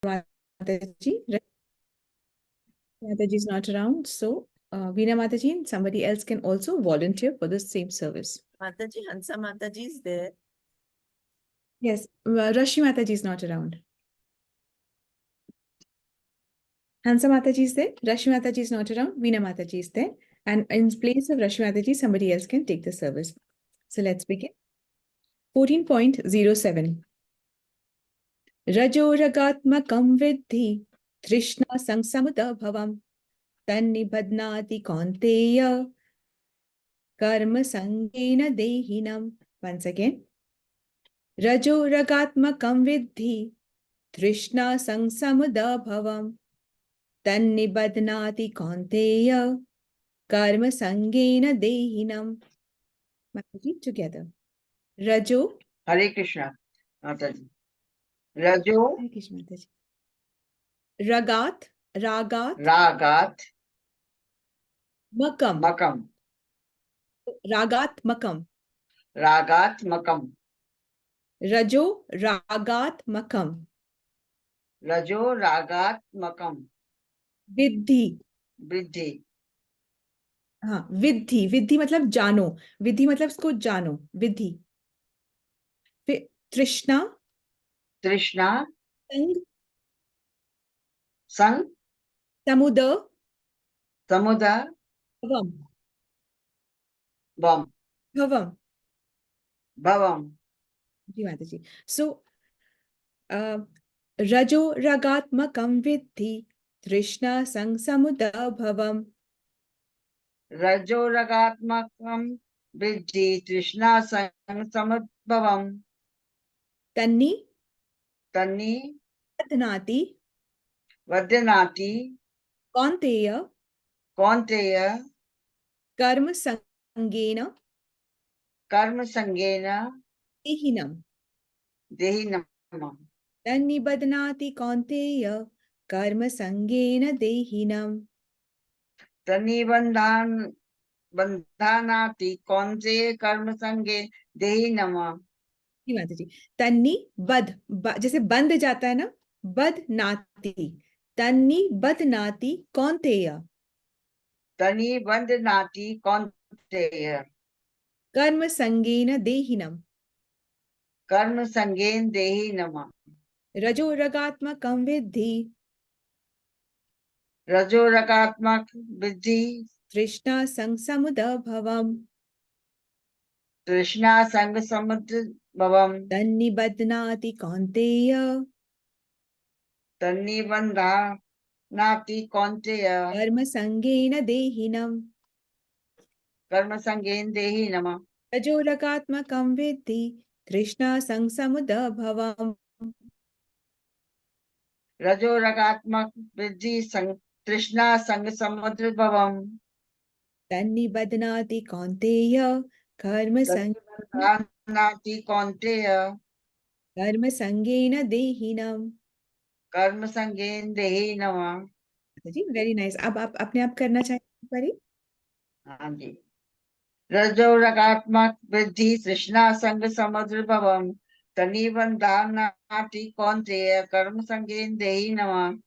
Mataji. Mataji is not around, so Veena Mataji and somebody else can also volunteer for the same service. Mataji, Hansa Mataji is there. Yes, Rashi Mataji is not around. Hansa Mataji is there, Rashi Mataji is not around, Veena Mataji is there, and in place of Rashi Mataji, somebody else can take the service. So let's begin. 14.07 Rajoragatmakam vidhi Trishna samsamudabhavam Tannibadnati kaunteya Karma sangena dehinam. Once again. Rajoragatmakam vidhi Trishna samsamudabhavam Tannibadnati kaunteya Karma sangena dehinam. Mataji, together. Rajo. Hare Krishna. Mataji. Rajo. Hare Krishna, Mataji. Ragat. Ragat. Makam. Ragat makam. Rajo ragat makam. Vidhi. हाँ, विधि मतलब जानो, विधि मतलब इसको जानो, विधि. फिर तृष्णा संग समुद भवम. जी माता जी. So रजो रगात्मकं विद्धि तृष्णा संग समुद भवम. रजोरगात्मकं विद्धि तृष्णा संग समुद्भवम्. तन्नि वदनाति कौन्तेय कर्म संगेन देहिनम्. तन्नि बध्नाति कौन्तेय कर्म संगेन देहिनम्. बंधानाति कौन्तेय कर्म संगे देहिनम्. माता जी. तन्नि जैसे बंध जाता है ना, बद नाती. तन्नि बद नाती कौन्तेय कर्म संगेन देहिनम्. रजो रगात्मकं विद्धि तृष्णा संग समुद्भवम्. तन्नि बध्नाति कौन्तेय कर्म संगेन देहिनम्. रजो रगात्मकं विद्धि तृष्णा संग समुद्भवम्. तृष्णा संग समुद्भवम्. तन्नि बध्नाति कौन्तेय कर्म संगेन देहिनम्. जी, वेरी नाइस. अब आप अपने आप करना चाहिए. हाँ जी. रजोरगात्मक वृद्धि तृष्णा संग समुद्भवम्. तन्निबध्नाति कौन्तेय कर्म संगेन देहिनम्.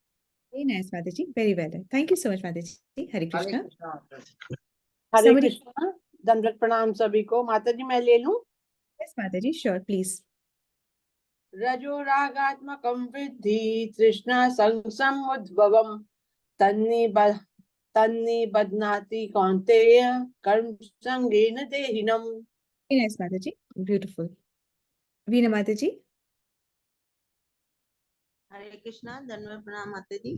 Very nice, Mataji. Very well. Thank you so much, Mataji. Hare Krishna. हरे कृष्णा. दंडवत प्रणाम सभी को. माताजी मैं ले लूं? Yes, Mataji. Sure, please. रजो रागात्मकं विद्धि तृष्णा संसमुद्भवम्. तन्नि बध्नाति कौन्तेय कर्म संगेन देहिनम्. Very nice, Mataji. Beautiful. Veena Mataji. हरे कृष्णा. धन्यवाद प्रणाम माताजी.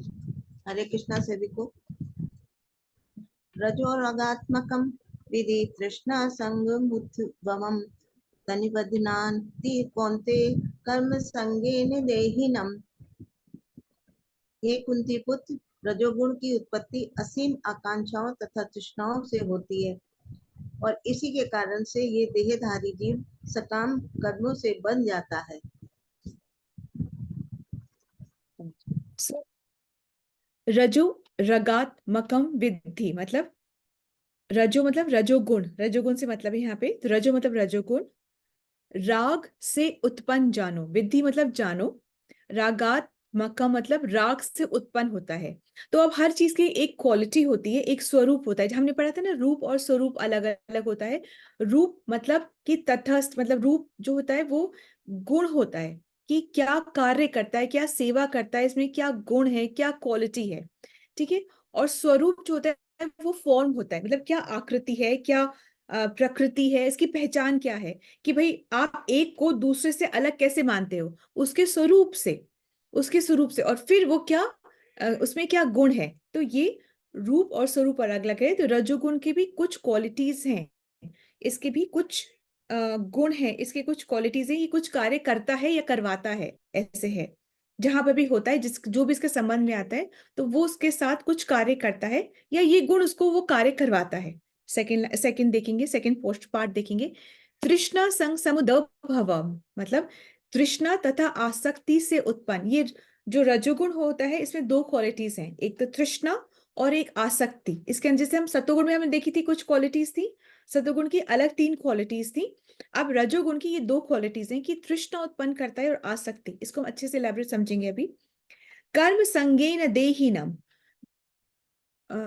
हरे कृष्णा सभी को. रजो रागात्मकं विद्धि तृष्णा संगमुद्भवम्. तन्नि बध्नाति कौन्तेय कर्म संगेन देहिनम्. हे कुंती पुत्र, रजोगुण की उत्पत्ति असीम आकांक्षाओं तथा तृष्णाओं से होती है और इसी के कारण से ये देहधारी जीव सकाम कर्मों से बन जाता है. रजो रगात्मकम विद्धि मतलब रजो मतलब रजोगुण. रजोगुण से मतलब है यहाँ पे, तो रजो मतलब रजोगुण. राग से उत्पन्न जानो. विद्धि मतलब जानो. रागात का मतलब राग से उत्पन्न होता है। तो अब हर चीज की एक क्वालिटी होती है, एक स्वरूप होता है। हमने पढ़ा था ना, रूप और स्वरूप अलग अलग होता है। रूप मतलब कि तटस्थ, मतलब रूप जो होता है वो गुण होता है कि क्या कार्य करता है, क्या सेवा करता है, इसमें क्या गुण है, क्या क्वालिटी है, ठीक है। और स्वरूप जो होता है वो फॉर्म होता है, मतलब क्या आकृति है, क्या प्रकृति है, इसकी पहचान क्या है, कि भाई आप एक को दूसरे से अलग कैसे मानते हो, उसके स्वरूप से, उसके स्वरूप से। और फिर वो क्या, उसमें क्या गुण है। तो ये रूप और स्वरूप अलग अलग है। तो रजोगुण की भी कुछ क्वालिटीज हैं, इसके भी कुछ गुण हैं, इसके कुछ क्वालिटीज हैं, ये कुछ कार्य करता है या करवाता है, ऐसे है। जहां पर भी होता है, जिस जो भी इसके संबंध में आता है, तो वो उसके साथ कुछ कार्य करता है या ये गुण उसको वो कार्य करवाता है। सेकंड देखेंगे, सेकंड पोस्ट पार्ट देखेंगे। तृष्णा संग समुदभवम, मतलब तृष्णा तथा आसक्ति से उत्पन्न, ये जो रजोगुण होता है इसमें दो क्वालिटीज हैं, एक तो तृष्णा और एक आसक्ति। इसके अंदर जैसे हम सतोगुण में हमने देखी थी कुछ क्वालिटीज थी, सतोगुण की अलग 3 क्वालिटीज थी। अब रजोगुण की ये 2 क्वालिटीज हैं कि तृष्णा उत्पन्न करता है और आसक्ति। इसको हम अच्छे से elaborate समझेंगे अभी। कर्म संगेन देहिनम,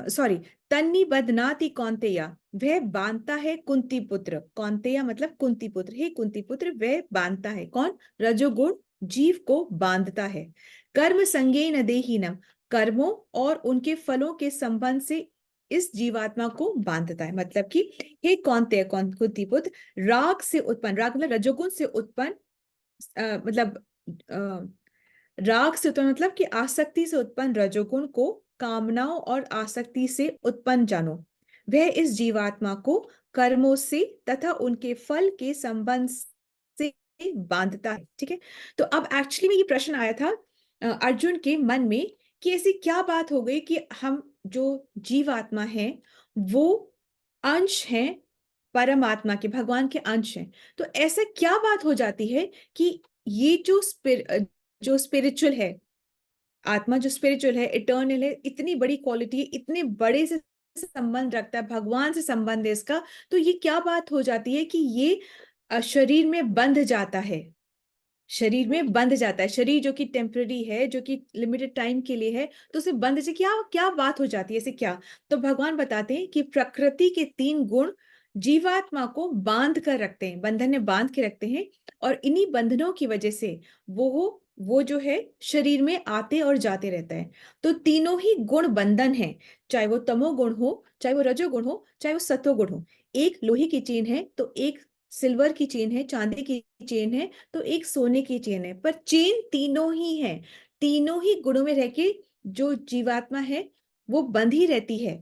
सॉरी, तन्नी बदनाति कौन्तेया, वह बांधता है कुंती पुत्र। कौन्तेया मतलब कुंती पुत्र, हे कुंती पुत्र, वह बांधता है, कौन, रजोगुण जीव को बांधता है। कर्म संगेन देहिनम, कर्मों और उनके फलों के संबंध से इस जीवात्मा को बांधता है। मतलब कि हे कौन्तेय, कुंती पुत्र, राग से उत्पन्न, राग मतलब रजोगुण से उत्पन्न, मतलब राग से उत्पन्न मतलब कि आसक्ति से उत्पन्न रजोगुण को कामनाओं और आसक्ति से उत्पन्न जानो। वह इस जीवात्मा को कर्मों से तथा उनके फल के संबंध से बांधता है, ठीक है। तो अब एक्चुअली में ये प्रश्न आया था अर्जुन के मन में कि ऐसी क्या बात हो गई कि हम जो जीवात्मा है वो अंश है परमात्मा के, भगवान के अंश हैं। तो ऐसा क्या बात हो जाती है कि ये जो स्पिरिचुअल है, आत्मा जो स्पिरिचुअल है, इटर्नल है, इतनी बड़ी क्वालिटी है, इतने बड़े से संबंध रखता है, भगवान से संबंध है इसका, तो ये क्या बात हो जाती है कि ये शरीर में बंध जाता है, शरीर में बंध जाता है। शरीर जो कि टेम्पररी है, जो कि लिमिटेड टाइम के लिए है, तो उसे बंध से क्या क्या बात हो जाती है, ऐसे क्या। तो भगवान बताते हैं कि प्रकृति के 3 गुण जीवात्मा को बांध कर रखते हैं, बंधन में बांध के रखते हैं, और इन्हीं बंधनों की वजह से वो जो है शरीर में आते और जाते रहता है। तो तीनों ही गुण बंधन है, चाहे वो तमोगुण हो, चाहे वो रजोगुण हो, चाहे वो सत्वगुण हो। एक लोहे की चेन है तो एक सिल्वर की चेन है, चांदी की चेन है तो एक सोने की चेन है, पर चेन तीनों ही है। तीनों ही गुणों में रह के जो जीवात्मा है वो बंधी रहती है।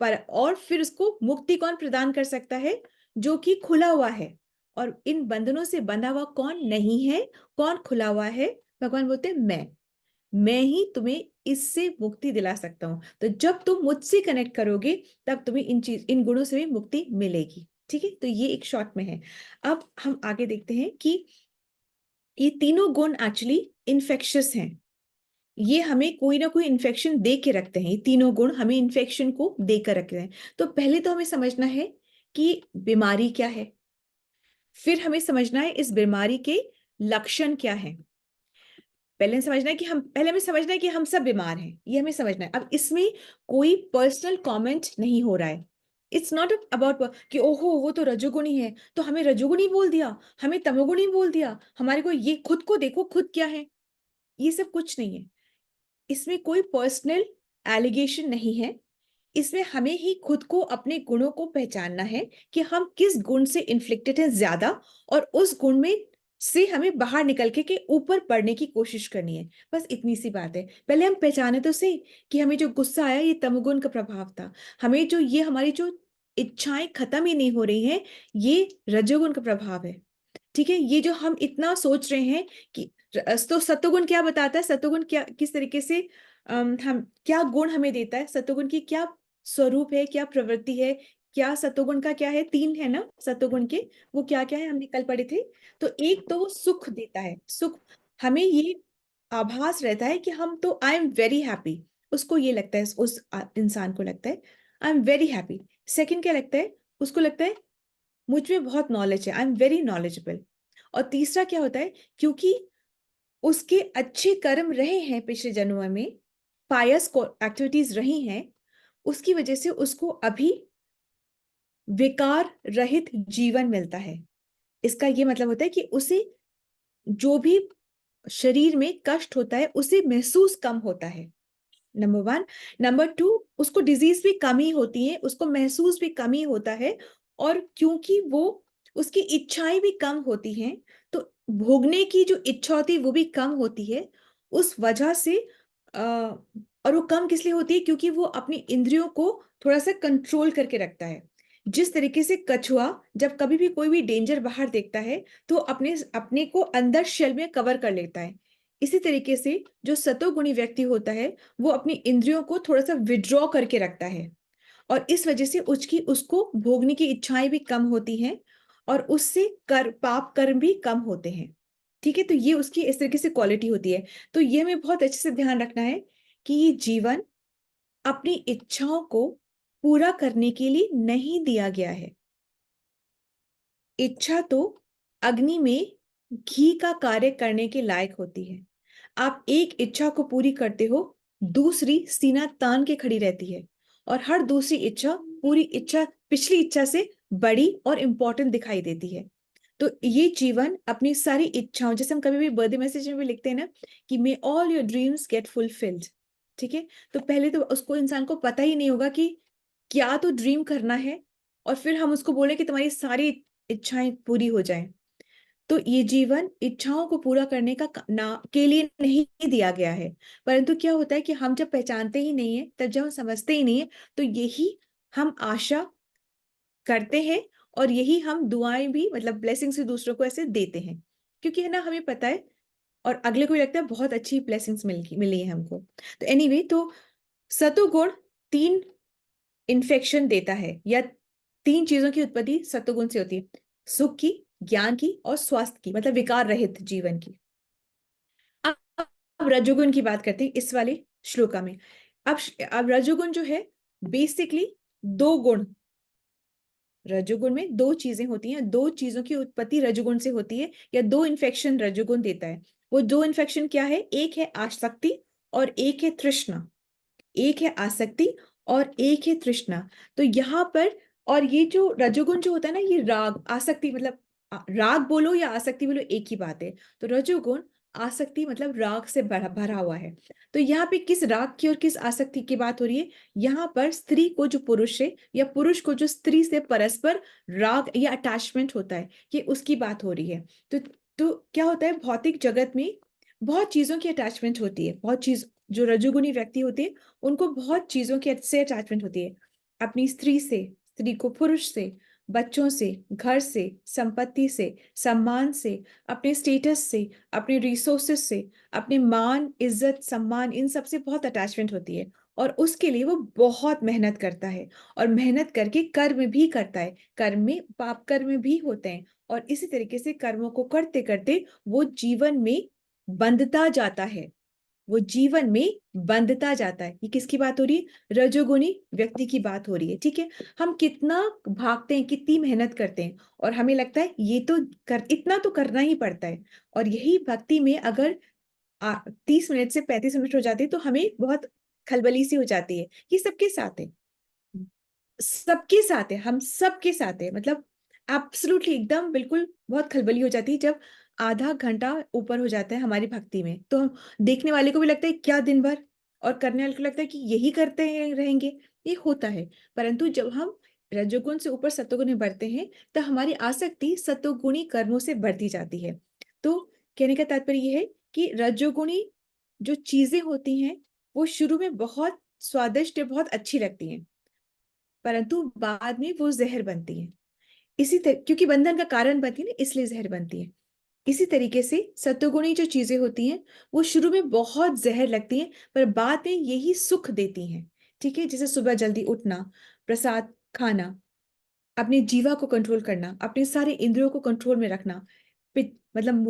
पर और फिर उसको मुक्ति कौन प्रदान कर सकता है, जो कि खुला हुआ है। और इन बंधनों से बंधा हुआ कौन नहीं है, कौन खुला हुआ है, भगवान बोलते हैं मैं ही तुम्हें इससे मुक्ति दिला सकता हूं। तो जब तुम मुझसे कनेक्ट करोगे तब तुम्हें इन गुणों से भी मुक्ति मिलेगी, ठीक है। तो ये एक शॉर्ट में है। अब हम आगे देखते हैं कि ये तीनों गुण एक्चुअली इन्फेक्शियस हैं, ये हमें कोई ना कोई इन्फेक्शन दे के रखते हैं, ये तीनों गुण हमें इन्फेक्शन को देकर रखते हैं। तो पहले तो हमें समझना है कि बीमारी क्या है, फिर हमें समझना है इस बीमारी के लक्षण क्या है। पहले समझना है कि हम सब बीमार हैं, ये हमें समझना है। अब इसमें कोई पर्सनल कमेंट नहीं हो रहा है। इट्स नॉट अबाउट कि ओहो वो तो रजोगुणी है तो हमें रजोगुणी बोल दिया, हमें तमोगुणी बोल दिया, हमारे को ये खुद को देखो खुद क्या है, ये सब कुछ नहीं है। इसमें कोई पर्सनल एलिगेशन नहीं है। इसमें हमें ही खुद को, अपने गुणों को पहचानना है कि हम किस गुण से इन्फ्लिक्टेड हैं ज्यादा, और उस गुण में से हमें बाहर निकल के ऊपर पढ़ने की कोशिश करनी है। बस इतनी सी बात है। पहले हम पहचाने तो सही कि हमें जो गुस्सा आया ये तमोगुण का प्रभाव था, हमें जो ये हमारी जो इच्छाएं खत्म ही नहीं हो रही हैं ये रजोगुण का प्रभाव है, ठीक है। ये जो हम इतना सोच रहे हैं कि तो सत्वगुण क्या बताता है, सत्वगुण क्या किस तरीके से हम क्या गुण हमें देता है, सत्वगुण की क्या स्वरूप है, क्या प्रवृत्ति है, क्या सत्वगुण का क्या है, 3 है ना सत्वगुण के, वो क्या क्या है हमने कल पढ़े थे। तो एक तो वो सुख देता है, सुख, हमें ये आभास रहता है कि हम तो आई एम वेरी हैप्पी, उसको ये लगता है, उस इंसान को लगता है I am very happy. Second क्या लगता है, उसको लगता है मुझ में बहुत नॉलेज है, आई एम वेरी नॉलेजेबल। और तीसरा क्या होता है, क्योंकि उसके अच्छे कर्म रहे हैं पिछले जन्म में, पायस एक्टिविटीज रही हैं, उसकी वजह से उसको अभी विकार रहित जीवन मिलता है। इसका ये मतलब होता है कि उसे जो भी शरीर में कष्ट होता है उसे महसूस कम होता है, नंबर 1। नंबर 2, उसको डिजीज भी कम ही होती है, उसको महसूस भी कम ही होता है, और क्योंकि वो उसकी इच्छाएं भी कम होती हैं, तो भोगने की जो इच्छा होती है वो भी कम होती है। उस वजह से और वो कम किस लिए होती है, क्योंकि वो अपनी इंद्रियों को थोड़ा सा कंट्रोल करके रखता है। जिस तरीके से कछुआ जब कभी भी कोई भी डेंजर बाहर देखता है तो अपने अपने को अंदर शेल में कवर कर लेता है, इसी तरीके से जो सतोगुणी व्यक्ति होता है वो अपनी इंद्रियों को थोड़ा सा विड्रॉ करके रखता है, और इस वजह से उसको भोगने की इच्छाएं भी कम होती हैं, और उससे पाप कर्म भी कम होते हैं। ठीक है, तो ये उसकी इस तरीके से क्वालिटी होती है। तो ये हमें बहुत अच्छे से ध्यान रखना है कि ये जीवन अपनी इच्छाओं को पूरा करने के लिए नहीं दिया गया है। इच्छा तो अग्नि में घी का कार्य करने के लायक होती है। आप एक इच्छा को पूरी करते हो, दूसरी सीना तान के खड़ी रहती है, और हर दूसरी इच्छा पूरी इच्छा पिछली इच्छा से बड़ी और इंपॉर्टेंट दिखाई देती है। तो ये जीवन अपनी सारी इच्छाओं, जैसे हम कभी भी बर्थडे मैसेज में भी लिखते हैं ना कि may all your dreams get fulfilled, ठीक है, तो पहले तो उसको इंसान को पता ही नहीं होगा कि क्या तो ड्रीम करना है, और फिर हम उसको बोले कि तुम्हारी सारी इच्छाएं पूरी हो जाएं। तो ये जीवन इच्छाओं को पूरा करने का के लिए नहीं दिया गया है, परंतु क्या होता है कि हम जब पहचानते ही नहीं है, तब जब हम समझते ही नहीं है, तो यही हम आशा करते हैं, और यही हम दुआएं भी, मतलब ब्लेसिंग्स भी दूसरों को ऐसे देते हैं, क्योंकि है ना हमें पता है, और अगले को भी लगता है बहुत अच्छी ब्लेसिंग्स मिली है हमको। तो एनीवे, तो सतोगुण 3 इन्फेक्शन देता है, या 3 चीजों की उत्पत्ति सत्वगुण से होती है, सुख की, ज्ञान की और स्वास्थ्य की, मतलब विकार रहित जीवन की। अब रजोगुण की बात करते हैं इस वाले श्लोका में। अब रजोगुण जो है बेसिकली 2 गुण, रजोगुण में 2 चीजें होती हैं, 2 चीजों की उत्पत्ति रजोगुण से होती है, या 2 इन्फेक्शन रजोगुण देता है। वो 2 इन्फेक्शन क्या है, एक है आसक्ति और एक है तृष्णा। एक है आसक्ति और एक है तृष्णा। तो यहाँ पर, और ये जो रजोगुण जो होता है ना, ये राग आसक्ति, मतलब राग बोलो या आसक्ति बोलो एक ही बात है। तो रजोगुण आसक्ति मतलब राग से भरा भरा हुआ है। तो यहाँ पे किस राग की और किस आसक्ति की बात हो रही है, यहाँ पर स्त्री को जो पुरुष से, या पुरुष को जो स्त्री से परस्पर राग या अटैचमेंट होता है, ये उसकी बात हो रही है। तो क्या होता है, भौतिक जगत में बहुत चीजों की अटैचमेंट होती है, बहुत चीज, जो रजोगुणी व्यक्ति होते हैं उनको बहुत चीजों की से अटैचमेंट होती है, अपनी स्त्री से, स्त्री को पुरुष से, बच्चों से, घर से, संपत्ति से, सम्मान से, अपने स्टेटस से, अपने रिसोर्सेस से, अपने मान, इज्जत, सम्मान, इन सब से बहुत अटैचमेंट होती है, और उसके लिए वो बहुत मेहनत करता है, और मेहनत करके कर्म भी करता है, कर्म में पाप कर्म भी होते हैं, और इसी तरीके से कर्मों को करते करते वो जीवन में बंधता जाता है, वो जीवन में बंधता जाता है। ये किसकी बात हो रही है, रजोगुणी व्यक्ति की बात हो रही है। ठीक है, हम कितना भागते हैं, कितनी मेहनत करते हैं, और हमें लगता है ये तो इतना तो करना ही पड़ता है, और यही भक्ति में अगर 30 मिनट से 35 मिनट हो जाती है तो हमें बहुत खलबली सी हो जाती है। ये सबके साथ है, सबके साथ है, हम सबके साथ है, मतलब एब्सोल्युटली एकदम बिल्कुल बहुत खलबली हो जाती है जब आधा घंटा ऊपर हो जाता है हमारी भक्ति में। तो हम देखने वाले को भी लगता है क्या दिन भर, और करने वाले को लगता है कि यही करते हैं रहेंगे, ये होता है। परंतु जब हम रजोगुण से ऊपर सत्वगुण में बढ़ते हैं तो हमारी आसक्ति सत्वगुणी कर्मों से बढ़ती जाती है। तो कहने का तात्पर्य यह है कि रजोगुणी जो चीजें होती हैं वो शुरू में बहुत स्वादिष्ट, बहुत अच्छी लगती हैं, परंतु बाद में वो जहर बनती है। क्योंकि बंधन का कारण बनती है ना, इसलिए जहर बनती है। इसी तरीके से सत्वगुणी जो चीजें होती हैं वो शुरू में बहुत जहर लगती हैं, पर बाद में यही सुख देती हैं। ठीक है, जैसे सुबह जल्दी उठना, प्रसाद खाना, अपने जीवा को कंट्रोल करना, अपने सारे इंद्रियों को कंट्रोल में रखना, मतलब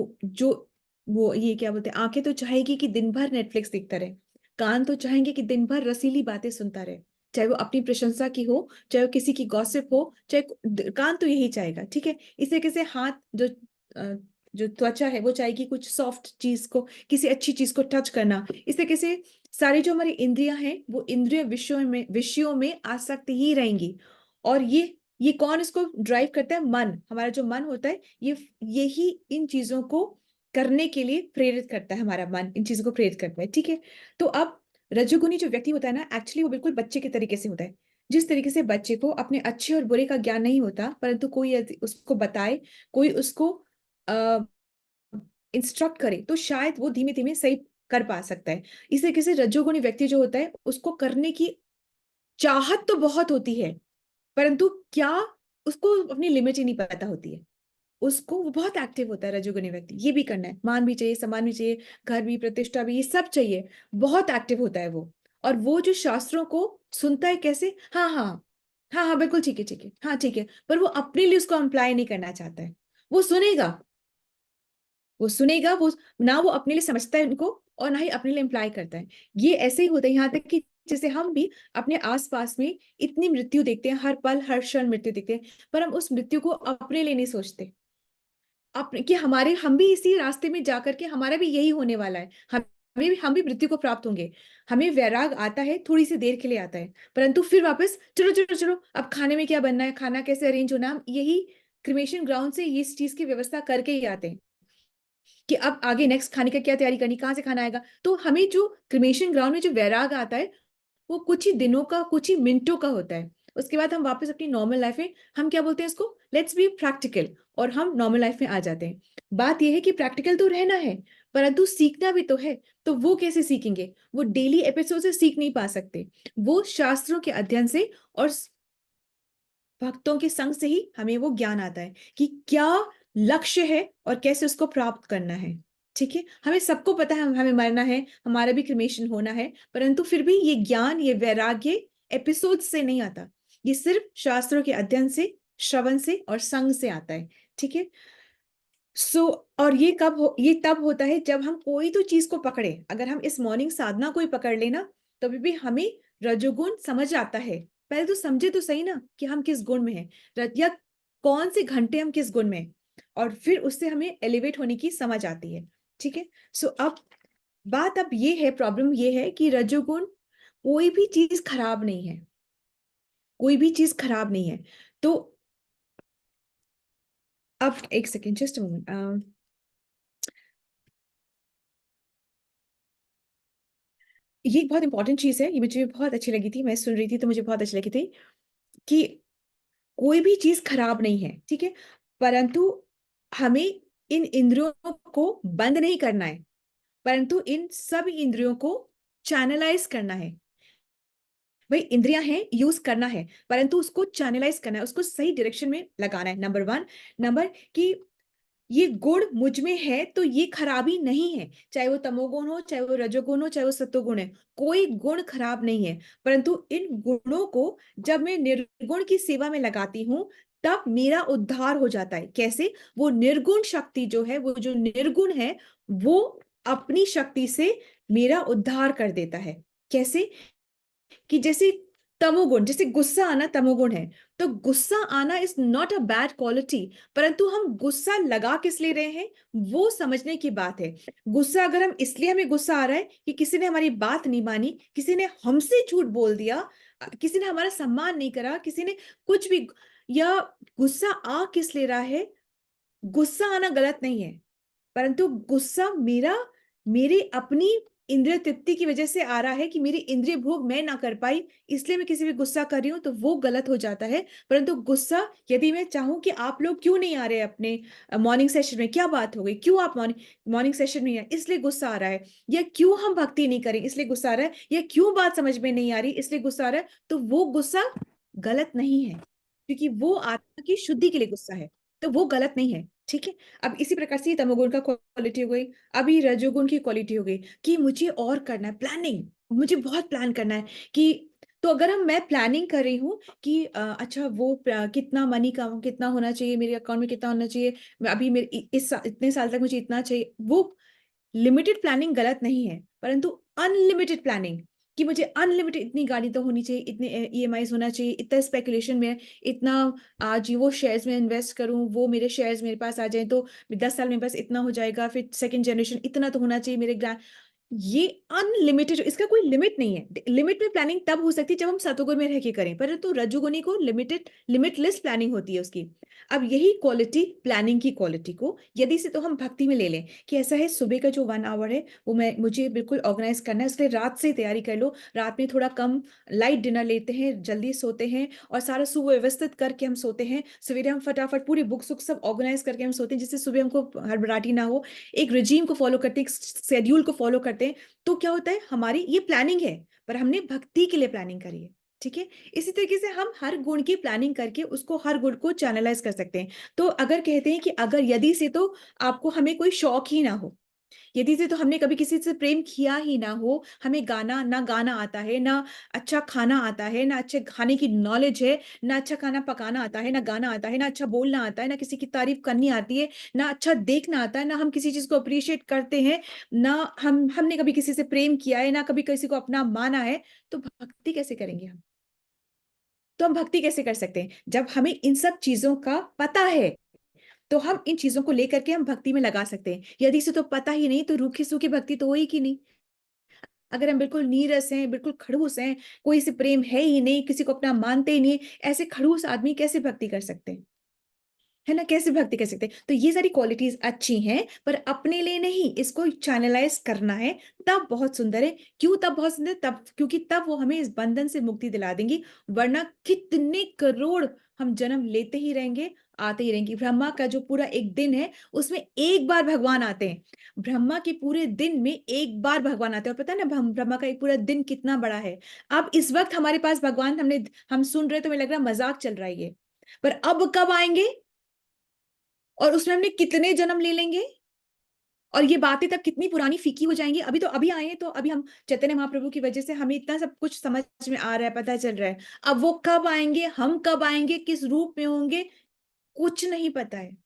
वो ये क्या बोलते हैं, आंखें तो चाहेगी कि दिन भर नेटफ्लिक्स देखता रहे, कान तो चाहेंगे कि दिन भर रसीली बातें सुनता रहे, चाहे वो अपनी प्रशंसा की हो, चाहे वो किसी की गॉसिप हो, चाहे कान तो यही चाहेगा। ठीक है, इस तरीके से हाथ जो जो त्वचा है वो चाहेगी कुछ सॉफ्ट चीज को, किसी अच्छी चीज को टच करना। इस तरीके से सारी जो हमारी इंद्रियां हैं वो इंद्रिय विषयों में आसक्त ही रहेंगी। और ये कौन इसको ड्राइव करता है? मन। हमारा जो मन होता है यही इन चीजों को करने के लिए प्रेरित करता है। हमारा मन इन चीजों को प्रेरित करता है, ठीक है। तो अब रजोगुनी जो व्यक्ति होता है ना, एक्चुअली वो बिल्कुल बच्चे के तरीके से होता है। जिस तरीके से बच्चे को अपने अच्छे और बुरे का ज्ञान नहीं होता, परंतु कोई उसको बताए, कोई उसको इंस्ट्रक्ट करे, तो शायद वो धीमे धीमे सही कर पा सकता है। इस तरीके से रजोगुणी व्यक्ति जो होता है उसको करने की चाहत तो बहुत होती है, परंतु क्या उसको अपनी लिमिट ही नहीं पता होती है। उसको वो बहुत एक्टिव होता है रजोगुणी व्यक्ति, ये भी करना है, मान भी चाहिए, सम्मान भी चाहिए, घर भी, प्रतिष्ठा भी, ये सब चाहिए, बहुत एक्टिव होता है वो। और वो जो शास्त्रों को सुनता है कैसे, हाँ हाँ हाँ हाँ बिल्कुल ठीक है ठीक है, हाँ ठीक है, पर वो अपने लिए उसको अप्लाई नहीं करना चाहता है। वो सुनेगा, वो सुनेगा, वो ना वो अपने लिए समझता है उनको और ना ही अपने लिए इम्प्लाई करता है। ये ऐसे ही होता है, यहाँ तक कि जैसे हम भी अपने आसपास में इतनी मृत्यु देखते हैं, हर पल हर क्षण मृत्यु देखते हैं, पर हम उस मृत्यु को अपने लिए नहीं सोचते, अपने कि हम भी इसी रास्ते में जाकर के हमारा भी यही होने वाला है, हम भी मृत्यु को प्राप्त होंगे। हमें वैराग आता है, थोड़ी सी देर के लिए आता है, परंतु फिर वापस चलो चलो चलो, अब खाने में क्या बनना है, खाना कैसे अरेंज होना, हम यही क्रिमेशन ग्राउंड से इस चीज की व्यवस्था करके ही आते हैं कि अब आगे नेक्स्ट खाने का क्या तैयारी करनी, कहाँ से खाना आएगा। तो हमें जो क्रिमेशन ग्राउंड में जो वैराग आता है वो कुछ ही दिनों का, कुछ ही मिनटों का होता है। उसके बाद हम वापस अपनी नॉर्मल लाइफ में, हम क्या बोलते हैं इसको, लेट्स बी प्रैक्टिकल, और हम नॉर्मल लाइफ में आ जाते हैं। बात यह है कि प्रैक्टिकल तो रहना है, परंतु सीखना भी तो है। तो वो कैसे सीखेंगे? वो डेली एपिसोड से सीख नहीं पा सकते, वो शास्त्रों के अध्ययन से और भक्तों के संग से ही हमें वो ज्ञान आता है कि क्या लक्ष्य है और कैसे उसको प्राप्त करना है। ठीक है, हमें सबको पता है हमें मरना है, हमारा भी क्रिमेशन होना है, परंतु फिर भी ये ज्ञान, ये वैराग्य एपिसोड से नहीं आता, ये सिर्फ शास्त्रों के अध्ययन से, श्रवण से और संग से आता है। ठीक है, और ये तब होता है जब हम कोई तो चीज को पकड़े। अगर हम इस मॉर्निंग साधना को ही पकड़ लेना, तभी भी हमें रजोगुण समझ आता है। पहले तो समझे तो सही ना कि हम किस गुण में हैं, या कौन से घंटे हम किस गुण में हैं, और फिर उससे हमें एलिवेट होने की समझ आती है। ठीक है, अब ये है, प्रॉब्लम ये है कि रजोगुण, कोई भी चीज खराब नहीं है, कोई भी चीज खराब नहीं है। तो अब एक सेकेंड, जस्ट अ मोमेंट। ये एक बहुत इंपॉर्टेंट चीज है, ये मुझे बहुत अच्छी लगी थी, मैं सुन रही थी तो मुझे बहुत अच्छी लगी थी कि कोई भी चीज खराब नहीं है, ठीक है, परंतु हमें इन इंद्रियों को बंद नहीं करना है, परंतु इन सब इंद्रियों को चैनलाइज करना है। भाई इंद्रियां हैं, यूज करना है, परंतु उसको चैनलाइज करना है, उसको सही डायरेक्शन में लगाना है, नंबर वन। नंबर कि ये गुण मुझ में है तो ये खराबी नहीं है, चाहे वो तमोगुण हो, चाहे वो रजोगुण हो, चाहे वो सत्वगुण है, कोई गुण खराब नहीं है। परंतु इन गुणों को जब मैं निर्गुण की सेवा में लगाती हूँ, तब मेरा उद्धार हो जाता है। कैसे? वो निर्गुण शक्ति जो है, वो जो निर्गुण है, वो अपनी शक्ति से मेरा उद्धार कर देता है। कैसे? कि जैसे तमोगुण, जैसे गुस्सा आना तमोगुण है, तो गुस्सा आना is not a bad quality, परंतु हम गुस्सा लगा किस लिए रहे हैं, वो समझने की बात है। गुस्सा, अगर हम इसलिए, हमें गुस्सा आ रहा है कि किसी ने हमारी बात नहीं मानी, किसी ने हमसे झूठ बोल दिया, किसी ने हमारा सम्मान नहीं करा, किसी ने कुछ भी, या गुस्सा आ किस ले रहा है, गुस्सा आना गलत नहीं है, परंतु गुस्सा मेरे अपनी इंद्रिय तृप्ति की वजह से आ रहा है कि मेरी इंद्रिय भोग मैं ना कर पाई, इसलिए मैं किसी भी गुस्सा कर रही हूं, तो वो गलत हो जाता है। परंतु गुस्सा, यदि मैं चाहूं कि आप लोग क्यों नहीं आ रहे अपने मॉर्निंग सेशन में, क्या बात हो गई, क्यों आप मॉर्निंग सेशन में, इसलिए गुस्सा आ रहा है, या क्यों हम भक्ति नहीं करें इसलिए गुस्सा आ रहा है, या क्यों बात समझ में नहीं आ रही इसलिए गुस्सा आ रहा है, तो वो गुस्सा गलत नहीं है, क्योंकि वो आत्मा की शुद्धि के लिए गुस्सा है, तो वो गलत नहीं है। ठीक है, अब इसी प्रकार से तमोगुण का क्वालिटी हो गई, अभी रजोगुण की क्वालिटी हो गई कि मुझे और करना है, प्लानिंग, मुझे बहुत प्लान करना है कि, तो अगर मैं प्लानिंग कर रही हूँ कि अच्छा वो कितना मनी का, कितना होना चाहिए मेरे अकाउंट में, कितना होना चाहिए, मैं अभी मेरे इतने साल तक मुझे इतना चाहिए, वो लिमिटेड प्लानिंग गलत नहीं है, परंतु अनलिमिटेड प्लानिंग, कि मुझे अनलिमिटेड इतनी गाड़ी तो होनी चाहिए, इतने EMI होना चाहिए, इतना स्पेकुलेशन में, इतना आज वो शेयर्स में इन्वेस्ट करूं, वो मेरे शेयर्स मेरे पास आ जाए तो 10 साल मेरे पास इतना हो जाएगा, फिर सेकंड जनरेशन इतना तो होना चाहिए मेरे ग्रैंड। ये अनलिमिटेड, इसका कोई लिमिट नहीं है। लिमिट में प्लानिंग तब हो सकती है जब हम सतोगुण में रह के करें, परंतु रजोगुणी को लिमिटलेस प्लानिंग होती है उसकी। अब यही क्वालिटी, प्लानिंग की क्वालिटी को यदि से तो हम भक्ति में ले लें कि ऐसा है, सुबह का जो 1 आवर है वो मुझे बिल्कुल ऑर्गेनाइज करना है, इसलिए रात से तैयारी कर लो, रात में थोड़ा कम लाइट डिनर लेते हैं, जल्दी सोते हैं और सारा सुव्यवस्थित करके हम सोते हैं। सवेरे हम फटाफट पूरी बुक्स सब ऑर्गेनाइज करके हम सोते हैं, जिससे सुबह हमको हड़बड़ाहट ना हो। एक रिजीम को फॉलो करते हैं, एक शेड्यूल को फॉलो करते हैं, तो क्या होता है, हमारी ये प्लानिंग है पर हमने भक्ति के लिए प्लानिंग करी है। ठीक है, इसी तरीके से हम हर गुण की प्लानिंग करके उसको, हर गुण को चैनलाइज कर सकते हैं। तो अगर कहते हैं कि अगर यदि से तो आपको, हमें कोई शौक ही ना हो, यदि से तो हमने कभी किसी से प्रेम किया ही ना हो, हमें गाना आता है, ना अच्छा खाना आता है, ना अच्छे खाने की नॉलेज है, ना अच्छा खाना पकाना आता है, ना गाना आता है, ना अच्छा बोलना आता है, ना किसी की तारीफ करनी आती है, ना अच्छा देखना आता है, ना हम किसी चीज को अप्रिशिएट करते हैं, ना हमने कभी किसी से प्रेम किया है, ना कभी किसी को अपना माना है, तो भक्ति कैसे करेंगे हम? तो हम भक्ति कैसे कर सकते हैं जब हमें इन सब चीजों का पता है? तो हम इन चीजों को लेकर के हम भक्ति में लगा सकते हैं। यदि से तो पता ही नहीं, तो रूखी सूखी भक्ति तो होई कि नहीं। अगर हम बिल्कुल नीरस हैं, बिल्कुल खड़ूस हैं, कोई से प्रेम है ही नहीं, किसी को अपना मानते ही नहीं, ऐसे खड़ूस आदमी कैसे भक्ति कर सकते हैं? है ना, कैसे भक्ति कर सकते हैं? तो ये सारी क्वालिटीज अच्छी हैं, पर अपने लिए नहीं, इसको चैनलाइज करना है, तब बहुत सुंदर है। क्यों तब बहुत सुंदर? तब क्योंकि तब वो हमें इस बंधन से मुक्ति दिला देंगी, वरना कितने करोड़ हम जन्म लेते ही रहेंगे, आते ही रहेंगे। ब्रह्मा का जो पूरा एक दिन है, उसमें एक बार भगवान आते हैं। ब्रह्मा के पूरे दिन में एक बार भगवान आते हैं, और पता है ना ब्रह्मा का एक पूरा दिन कितना बड़ा है। अब इस वक्त हमारे पास भगवान, हम सुन रहे, तो हमें लग रहा है मजाक चल रहा है ये, पर अब कब आएंगे और उसमें हमने कितने जन्म ले लेंगे, और ये बातें तब कितनी पुरानी फीकी हो जाएंगी। अभी आए हैं, तो अभी हम चैतन्य महाप्रभु की वजह से हमें इतना सब कुछ समझ में आ रहा है, पता चल रहा है। अब वो कब आएंगे, हम कब आएंगे, किस रूप में होंगे, कुछ नहीं पता है।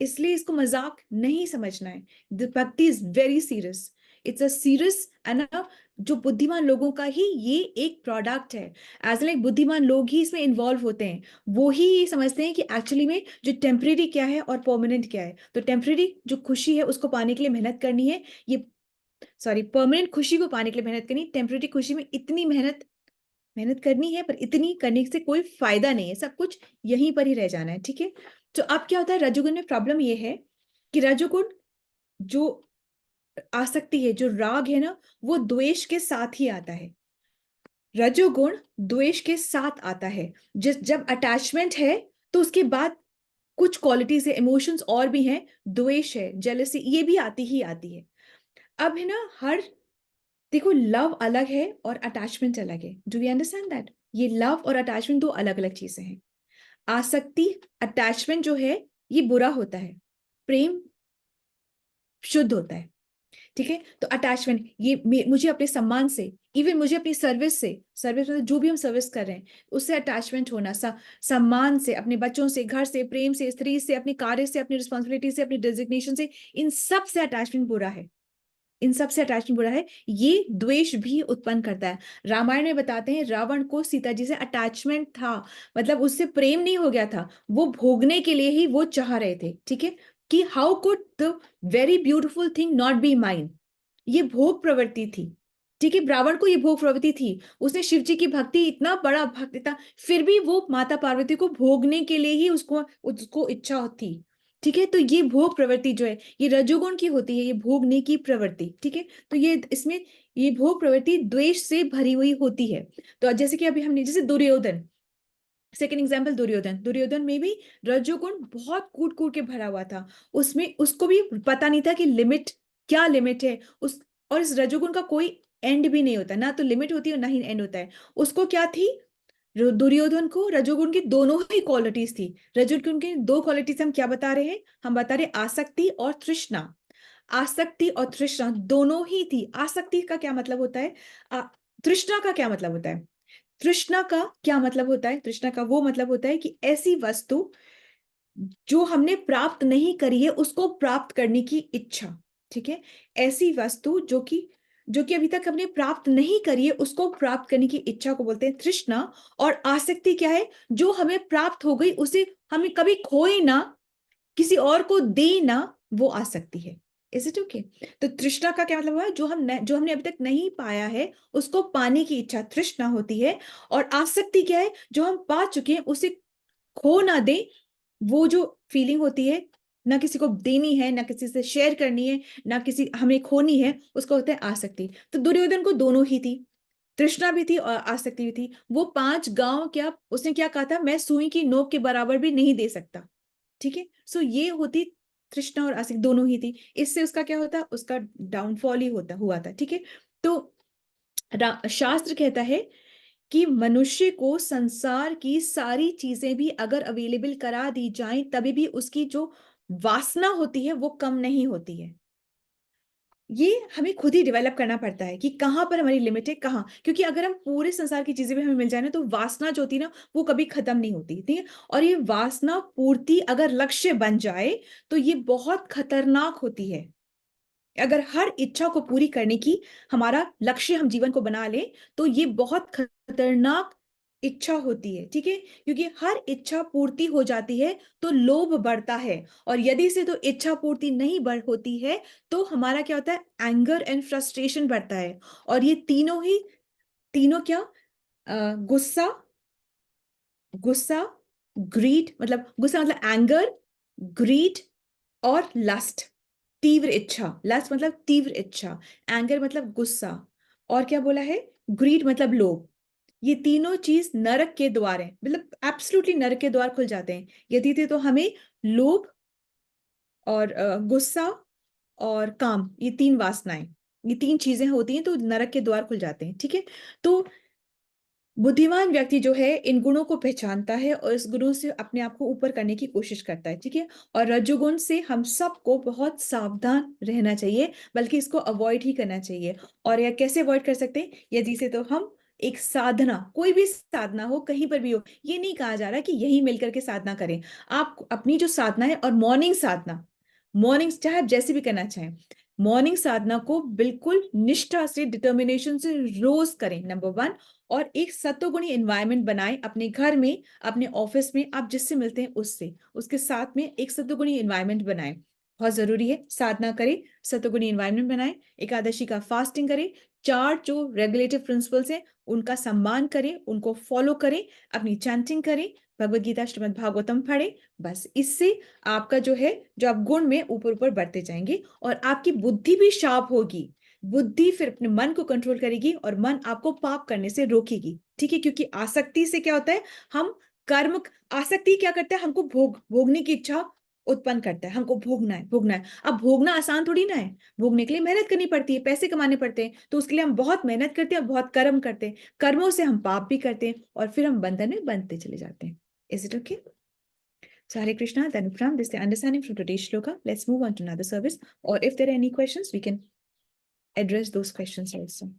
इसलिए इसको मजाक नहीं समझना है। द भक्ति is very serious, it's a serious and जो बुद्धिमान लोगों का ही ये एक प्रोडक्ट है। एज लाइक बुद्धिमान लोग ही इसमें इन्वॉल्व होते हैं, वो ही ये समझते हैं कि एक्चुअली में जो टेम्परेरी क्या है और परमानेंट क्या है। तो टेम्परेरी जो खुशी है उसको पाने के लिए मेहनत करनी है, ये सॉरी, परमानेंट खुशी को पाने के लिए मेहनत करनी, टेम्परेरी खुशी में इतनी मेहनत करनी है, पर इतनी करने से कोई फायदा नहीं है, सब कुछ यहीं पर ही रह जाना है। ठीक है, तो अब क्या होता है, रजोगुण में प्रॉब्लम ये है कि रजोगुण जो आसक्ति है, जो राग है ना, वो द्वेष के साथ ही आता है। रजोगुण द्वेष के साथ आता है। जब अटैचमेंट है, तो उसके बाद कुछ क्वालिटीज है, इमोशंस और भी हैं, द्वेष है, जेलसी, ये भी आती ही आती है। अब है ना, देखो, लव अलग है और अटैचमेंट अलग है। Do you understand that? ये लव और अटैचमेंट दो अलग अलग चीजें हैं। आसक्ति, अटैचमेंट जो है, ये बुरा होता है, प्रेम शुद्ध होता है। ठीक है, तो अटैचमेंट, ये मुझे अपने सम्मान से, इवन मुझे अपनी सर्विस मतलब जो भी हम सर्विस कर रहे हैं, उससे अटैचमेंट होना, सम्मान से, अपने बच्चों से, घर से, प्रेम से, स्त्री से, अपने कार्य से, अपनी रिस्पॉन्सिबिलिटी से, अपनी डेजिग्नेशन से, इन सब से अटैचमेंट बुरा है, इन सब से अटैचमेंट बुरा है। ये द्वेष भी उत्पन्न करता है। रामायण में बताते हैं, रावण को सीता जी से अटैचमेंट था, मतलब उससे प्रेम नहीं हो गया था, वो भोगने के लिए ही वो चाह रहे थे। ठीक है, कि how could the very beautiful thing not be mine, ये भोग प्रवृत्ति थी। ठीक है, रावण को ये भोग प्रवृत्ति थी, उसने शिव जी की भक्ति, इतना बड़ा भक्त था, फिर भी वो माता पार्वती को भोगने के लिए ही उसको उसको इच्छा थी। ठीक है, तो ये भोग प्रवृत्ति जो है, ये रजोगुण की होती है, ये भोगने की प्रवृत्ति। ठीक है, तो ये इसमें ये भोग प्रवृत्ति द्वेष से भरी हुई होती है। तो जैसे कि अभी हमने, जैसे दुर्योधन, सेकेंड एग्जाम्पल, दुर्योधन में भी रजोगुण बहुत कूट कूट के भरा हुआ था। उसमें उसको भी पता नहीं था कि लिमिट, क्या लिमिट है उस, और इस रजोगुण का कोई एंड भी नहीं होता, ना तो लिमिट होती है और ना ही एंड होता है। उसको क्या थी, दुर्योधन को रजोगुण की दोनों ही क्वालिटीज थी। रजोगुण की दो क्वालिटीज हम क्या बता रहे हैं, हम बता रहे आसक्ति और तृष्णा। आसक्ति और तृष्णा दोनों ही थी। आसक्ति का क्या मतलब होता है, तृष्णा का क्या मतलब होता है? तृष्णा का क्या मतलब होता है? तृष्णा का वो मतलब होता है कि ऐसी वस्तु जो हमने प्राप्त नहीं करी है, उसको प्राप्त करने की इच्छा। ठीक है, ऐसी वस्तु जो कि जो कि अभी तक हमने प्राप्त नहीं करी है, उसको प्राप्त करने की इच्छा को बोलते हैं तृष्णा। और आसक्ति क्या है? जो हमें प्राप्त हो गई उसे हमें कभी खोए ना, किसी और को दे ना, वो आसक्ति है। Is it okay? तो तृष्णा का क्या मतलब हुआ? जो हमने अभी तक नहीं पाया है उसको पाने की इच्छा तृष्णा होती है। और आसक्ति क्या है? जो हम पा चुके हैं उसे खो ना दे, वो जो फीलिंग होती है, ना किसी को देनी है, ना किसी से शेयर करनी है, ना किसी हमें खोनी है, उसको होता है आसक्ति। तो दुर्योधन को दोनों ही थी, तृष्णा भी थी और आसक्ति भी थी। वो 5 गांव, क्या उसने क्या कहा था? मैं सुई की नोक के बराबर भी नहीं दे सकता। ठीक है, सो ये होती तृष्णा और आसक्ति दोनों ही थी। इससे उसका क्या होता? उसका डाउनफॉल ही हुआ था। ठीक है, तो शास्त्र कहता है कि मनुष्य को संसार की सारी चीजें भी अगर अवेलेबल करा दी जाएं तभी भी उसकी जो वासना होती है वो कम नहीं होती है। ये हमें खुद ही डेवलप करना पड़ता है कि कहाँ पर हमारी लिमिट है, कहाँ, क्योंकि अगर हम पूरे संसार की चीजें भी हमें मिल जाए ना, तो वासना जो होती है ना वो कभी खत्म नहीं होती। ठीक है, और ये वासना पूर्ति अगर लक्ष्य बन जाए तो ये बहुत खतरनाक होती है। अगर हर इच्छा को पूरी करने की हमारा लक्ष्य हम जीवन को बना ले तो ये बहुत खतरनाक इच्छा होती है। ठीक है, क्योंकि हर इच्छा पूर्ति हो जाती है तो लोभ बढ़ता है, और यदि से तो इच्छा पूर्ति नहीं बढ़ होती है तो हमारा क्या होता है? एंगर एंड फ्रस्ट्रेशन बढ़ता है। और ये तीनों क्या? गुस्सा, गुस्सा, ग्रीड, मतलब गुस्सा मतलब एंगर, ग्रीड और लस्ट, तीव्र इच्छा। लस्ट मतलब तीव्र इच्छा, एंगर मतलब गुस्सा, और क्या बोला है? ग्रीड मतलब लोभ। ये तीनों चीज नरक के द्वार हैं, मतलब एब्सोल्युटली नरक के द्वार खुल जाते हैं यदि थे तो हमें लोभ और गुस्सा और काम, ये 3 वासनाएं, ये 3 चीजें होती हैं तो नरक के द्वार खुल जाते हैं। ठीक है, तो बुद्धिमान व्यक्ति जो है इन गुणों को पहचानता है और इस गुणों से अपने आप को ऊपर करने की कोशिश करता है। ठीक है, और रजोगुण से हम सबको बहुत सावधान रहना चाहिए, बल्कि इसको अवॉइड ही करना चाहिए। और यह कैसे अवॉइड कर सकते हैं? यदि से तो हम एक साधना, कोई भी साधना हो, कहीं पर भी हो, ये नहीं कहा जा रहा कि यही मिलकर के साधना करें। आप अपनी जो साधना है, और मॉर्निंग साधना, मॉर्निंग चाहे आप जैसे भी करना चाहें, मॉर्निंग साधना को बिल्कुल निष्ठा से, डिटर्मिनेशन से रोज करें, नंबर 1। और एक सत्वगुणी एनवायरनमेंट बनाएं अपने घर में, अपने ऑफिस में, आप जिससे मिलते हैं उससे, उसके साथ में एक सत्वगुणी एनवायरनमेंट बनाएं। बहुत जरूरी है, साधना करें, सत्वगुणी एनवायरनमेंट बनाएं, एकादशी का फास्टिंग करें, 4 जो रेगुलेटिव प्रिंसिपल्स हैं उनका सम्मान करें, उनको फॉलो करें, अपनी चैंटिंग करें, भगवद गीता श्रीमद् भागवतम पढ़ें। बस इससे आपका जो है, जो आप गुण में ऊपर ऊपर बढ़ते जाएंगे और आपकी बुद्धि भी शार्प होगी। बुद्धि फिर अपने मन को कंट्रोल करेगी और मन आपको पाप करने से रोकेगी। ठीक है, क्योंकि आसक्ति से क्या होता है? हम कर्म, आसक्ति क्या करता है? हमको भोगने की इच्छा उत्पन्न करता है, हमको भोगना है, भोगना है। अब भोगना आसान थोड़ी ना है, भोगने के लिए मेहनत करनी पड़ती है, पैसे कमाने पड़ते हैं, तो उसके लिए हम बहुत मेहनत करते हैं और बहुत कर्म करते हैं। कर्मों से हम पाप भी करते हैं और फिर हम बंधन में बनते चले जाते हैं। Is it okay? So Hare Krishna, Dhanupram, this is the understanding from today's shloka. Let's move on to another service. Or if there are any questions, we can address those questions also.